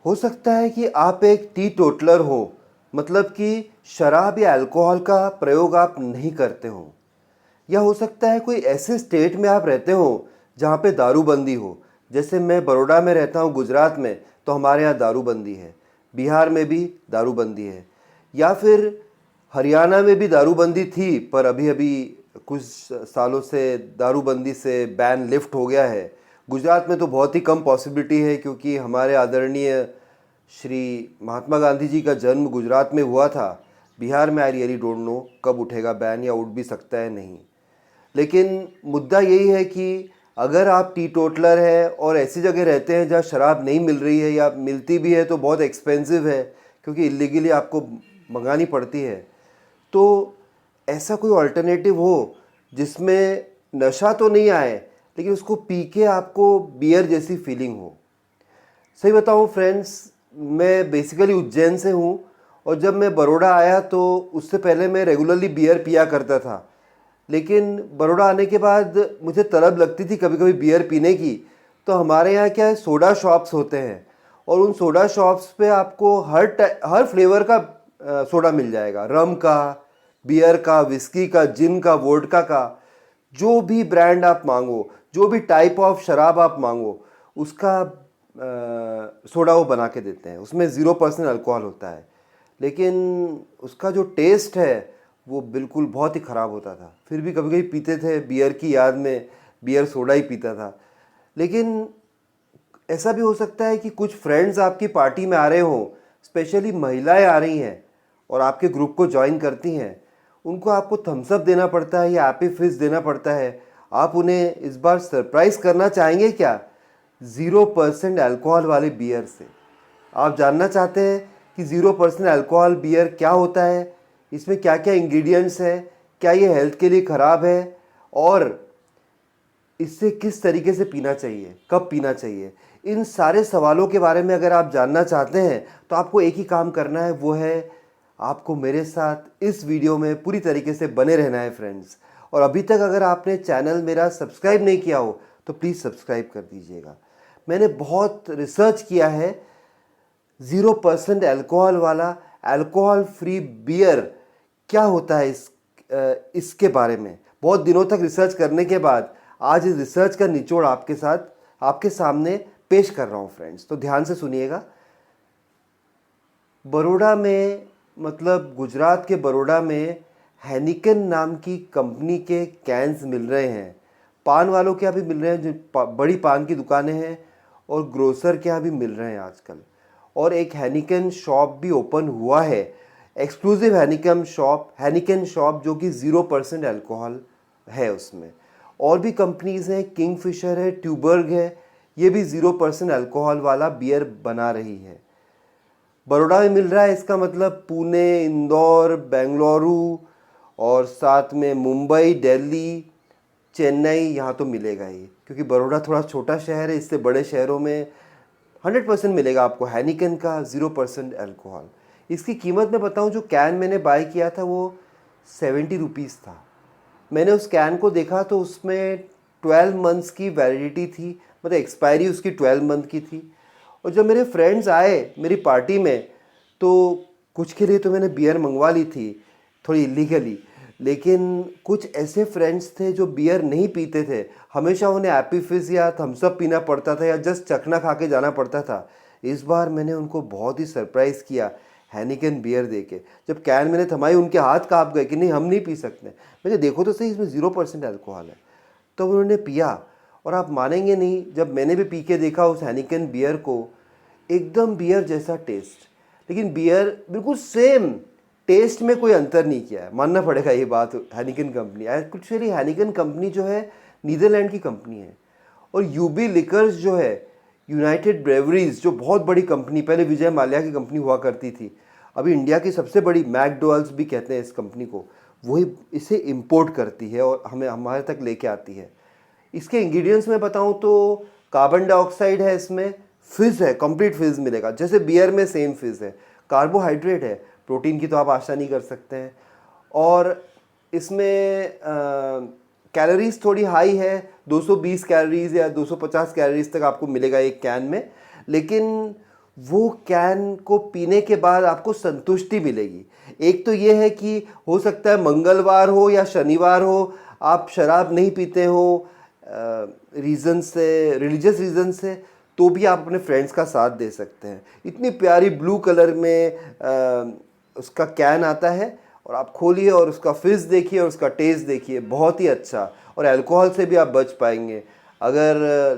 हो सकता है कि आप एक टी टोटलर हो, मतलब कि शराब या अल्कोहल का प्रयोग आप नहीं करते हो। या हो सकता है कोई ऐसे स्टेट में आप रहते हो जहाँ पे दारूबंदी हो। जैसे मैं बड़ौदा में रहता हूँ गुजरात में, तो हमारे यहाँ दारूबंदी है। बिहार में भी दारूबंदी है। या फिर हरियाणा में भी दारूबंदी थी, पर अभी अभी कुछ सालों से दारूबंदी से बैन लिफ्ट हो गया है। गुजरात में तो बहुत ही कम पॉसिबिलिटी है, क्योंकि हमारे आदरणीय श्री महात्मा गांधी जी का जन्म गुजरात में हुआ था। बिहार में आई रियली डोंट नो कब उठेगा बैन, या उठ भी सकता है नहीं। लेकिन मुद्दा यही है कि अगर आप टी टोटलर है और ऐसी जगह रहते हैं जहाँ शराब नहीं मिल रही है, या मिलती भी है तो बहुत एक्सपेंसिव है, क्योंकि इलीगली आपको मंगानी पड़ती है, तो ऐसा कोई अल्टरनेटिव हो जिसमें नशा तो नहीं आए, लेकिन उसको पी के आपको बियर जैसी फीलिंग हो। सही बताऊँ फ्रेंड्स, मैं बेसिकली उज्जैन से हूँ, और जब मैं बड़ौदा आया तो उससे पहले मैं रेगुलरली बियर पिया करता था। लेकिन बड़ौदा आने के बाद मुझे तलब लगती थी कभी कभी बियर पीने की। तो हमारे यहाँ क्या है, सोडा शॉप्स होते हैं, और उन सोडा शॉप्स पे आपको हर फ्लेवर का सोडा मिल जाएगा। रम का, बियर का, विस्की का, जिन का, वोडका का, जो भी ब्रांड आप मांगो, जो भी टाइप ऑफ शराब आप मांगो, उसका सोडा वो बना के देते हैं। उसमें 0% अल्कोहल होता है, लेकिन उसका जो टेस्ट है वो बिल्कुल बहुत ही ख़राब होता था। फिर भी कभी कभी पीते थे, बियर की याद में बियर सोडा ही पीता था। लेकिन ऐसा भी हो सकता है कि कुछ फ्रेंड्स आपकी पार्टी में आ रहे हों, स्पेशली महिलाएं आ रही हैं और आपके ग्रुप को ज्वाइन करती हैं। उनको आपको थम्स अप देना पड़ता है या एपी फिज देना पड़ता है। आप उन्हें इस बार सरप्राइज़ करना चाहेंगे क्या? 0% अल्कोहल वाले बियर से। आप जानना चाहते हैं कि 0% अल्कोहल बियर क्या होता है, इसमें क्या क्या इंग्रेडिएंट्स हैं, क्या ये हेल्थ के लिए ख़राब है, और इससे किस तरीके से पीना चाहिए, कब पीना चाहिए। इन सारे सवालों के बारे में अगर आप जानना चाहते हैं तो आपको एक ही काम करना है, वो है आपको मेरे साथ इस वीडियो में पूरी तरीके से बने रहना है फ्रेंड्स। और अभी तक अगर आपने चैनल मेरा सब्सक्राइब नहीं किया हो तो प्लीज़ सब्सक्राइब कर दीजिएगा। मैंने बहुत रिसर्च किया है 0% अल्कोहल वाला अल्कोहल फ्री बियर क्या होता है, इसके बारे में बहुत दिनों तक रिसर्च करने के बाद आज इस रिसर्च का निचोड़ आपके साथ, आपके सामने पेश कर रहा हूँ फ्रेंड्स। तो ध्यान से सुनिएगा। बड़ौदा में, मतलब गुजरात के बड़ौदा में, हैनिकन नाम की कंपनी के कैंस मिल रहे हैं। पान वालों के यहाँ भी मिल रहे हैं, जो बड़ी पान की दुकानें हैं, और ग्रोसर के यहाँ भी मिल रहे हैं आजकल। और एक हैनिकन शॉप भी ओपन हुआ है, एक्सक्लूसिव हैनिकन शॉप, जो कि 0% अल्कोहल है उसमें। और भी कंपनीज़ हैं, किंगफिशर है, ट्यूबर्ग है, ये भी 0% अल्कोहल वाला बियर बना रही है। बड़ौदा में मिल रहा है, इसका मतलब पुणे, इंदौर, बेंगलुरु, और साथ में मुंबई, दिल्ली, चेन्नई, यहाँ तो मिलेगा ही, क्योंकि बड़ौदा थोड़ा छोटा शहर है। इससे बड़े शहरों में 100% मिलेगा आपको हैनिकन का 0% अल्कोहल। इसकी कीमत मैं बताऊं, जो कैन मैंने बाय किया था वो 70 रुपीज़ था। मैंने उस कैन को देखा तो उसमें 12 मंथ्स की वैलिडिटी थी, मतलब एक्सपायरी उसकी 12 मंथ की थी। और जब मेरे फ्रेंड्स आए मेरी पार्टी में, तो कुछ के लिए तो मैंने बियर मंगवा ली थी थोड़ी इलीगली, लेकिन कुछ ऐसे फ्रेंड्स थे जो बियर नहीं पीते थे। हमेशा उन्हें एपी फिज या थम्स अप पीना पड़ता था, या जस्ट चखना खा के जाना पड़ता था। इस बार मैंने उनको बहुत ही सरप्राइज़ किया हैनिकन बियर दे के। जब कैन मैंने थमाई, उनके हाथ काँप गए कि नहीं, हम नहीं पी सकते। मैंने देखो तो सही, इसमें 0% अल्कोहल है। तो उन्होंने पिया, और आप मानेंगे नहीं, जब मैंने भी पी के देखा उस हैनिकन बियर को, एकदम बियर जैसा टेस्ट, लेकिन बियर बिल्कुल सेम टेस्ट में कोई अंतर नहीं किया है। मानना पड़ेगा ये बात हैनिकन कंपनी। एक्चुअली हैनिकन कंपनी जो है नीदरलैंड की कंपनी है, और यूबी लिकर्स जो है, यूनाइटेड ब्रेवरीज, जो बहुत बड़ी कंपनी, पहले विजय माल्या की कंपनी हुआ करती थी, अभी इंडिया की सबसे बड़ी, मैकडोनल्ड्स भी कहते हैं इस कंपनी को, वही इसे इंपोर्ट करती है और हमें हमारे तक लेके आती है। इसके इंग्रेडिएंट्स में बताऊं तो कार्बन डाइऑक्साइड है इसमें, फिज है, कंप्लीट फिज मिलेगा, जैसे बियर में सेम फिज है। कार्बोहाइड्रेट है, प्रोटीन की तो आप आशा नहीं कर सकते हैं। और इसमें कैलोरीज थोड़ी हाई है, 220 कैलोरीज या 250 कैलोरीज तक आपको मिलेगा एक कैन में। लेकिन वो कैन को पीने के बाद आपको संतुष्टि मिलेगी। एक तो ये है कि हो सकता है मंगलवार हो या शनिवार हो, आप शराब नहीं पीते हो रीज़न से, रिलीजियस रीज़न से, तो भी आप अपने फ्रेंड्स का साथ दे सकते हैं। इतनी प्यारी ब्लू कलर में उसका कैन आता है, और आप खोलिए और उसका फिज़ देखिए और उसका टेस्ट देखिए, बहुत ही अच्छा। और अल्कोहल से भी आप बच पाएंगे।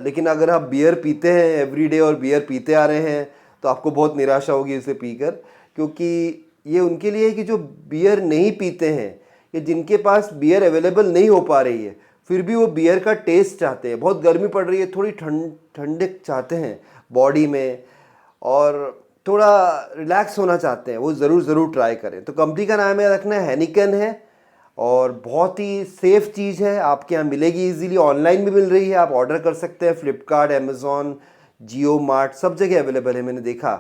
लेकिन अगर आप बियर पीते हैं एवरीडे और बियर पीते आ रहे हैं, तो आपको बहुत निराशा होगी इसे पीकर, क्योंकि ये उनके लिए है कि जो बियर नहीं पीते हैं, या जिनके पास बियर अवेलेबल नहीं हो पा रही है, फिर भी वो बियर का टेस्ट चाहते हैं। बहुत गर्मी पड़ रही है, थोड़ी ठंडक चाहते हैं बॉडी में, और थोड़ा रिलैक्स होना चाहते हैं, वो ज़रूर ट्राई करें। तो कंपनी का नाम है, रखना है हेनिकन है, और बहुत ही सेफ़ चीज़ है। आपके यहाँ मिलेगी इजीली, ऑनलाइन भी मिल रही है, आप ऑर्डर कर सकते हैं। फ्लिपकार्ट, अमेज़ॉन, जियो मार्ट, सब जगह अवेलेबल है। मैंने देखा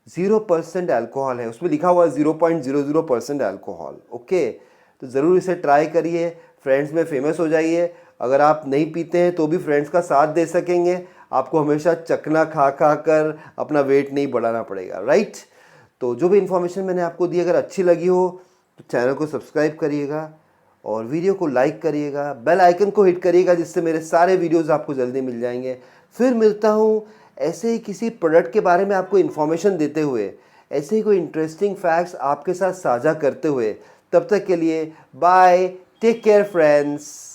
0% अल्कोहल है, उसमें लिखा हुआ है 0.00% अल्कोहल। ओके, तो ज़रूर इसे ट्राई करिए, फ्रेंड्स में फेमस हो जाइए। अगर आप नहीं पीते हैं तो भी फ्रेंड्स का साथ दे सकेंगे, आपको हमेशा चखना खा खा कर अपना वेट नहीं बढ़ाना पड़ेगा, राइट। तो जो भी इन्फॉर्मेशन मैंने आपको दी, अगर अच्छी लगी हो तो चैनल को सब्सक्राइब करिएगा, और वीडियो को लाइक करिएगा, बेल आइकन को हिट करिएगा, जिससे मेरे सारे वीडियोस आपको जल्दी मिल जाएंगे। फिर मिलता हूँ ऐसे ही किसी प्रोडक्ट के बारे में आपको इन्फॉर्मेशन देते हुए, ऐसे ही कोई इंटरेस्टिंग फैक्ट्स आपके साथ साझा करते हुए। तब तक के लिए बाय, टेक केयर फ्रेंड्स।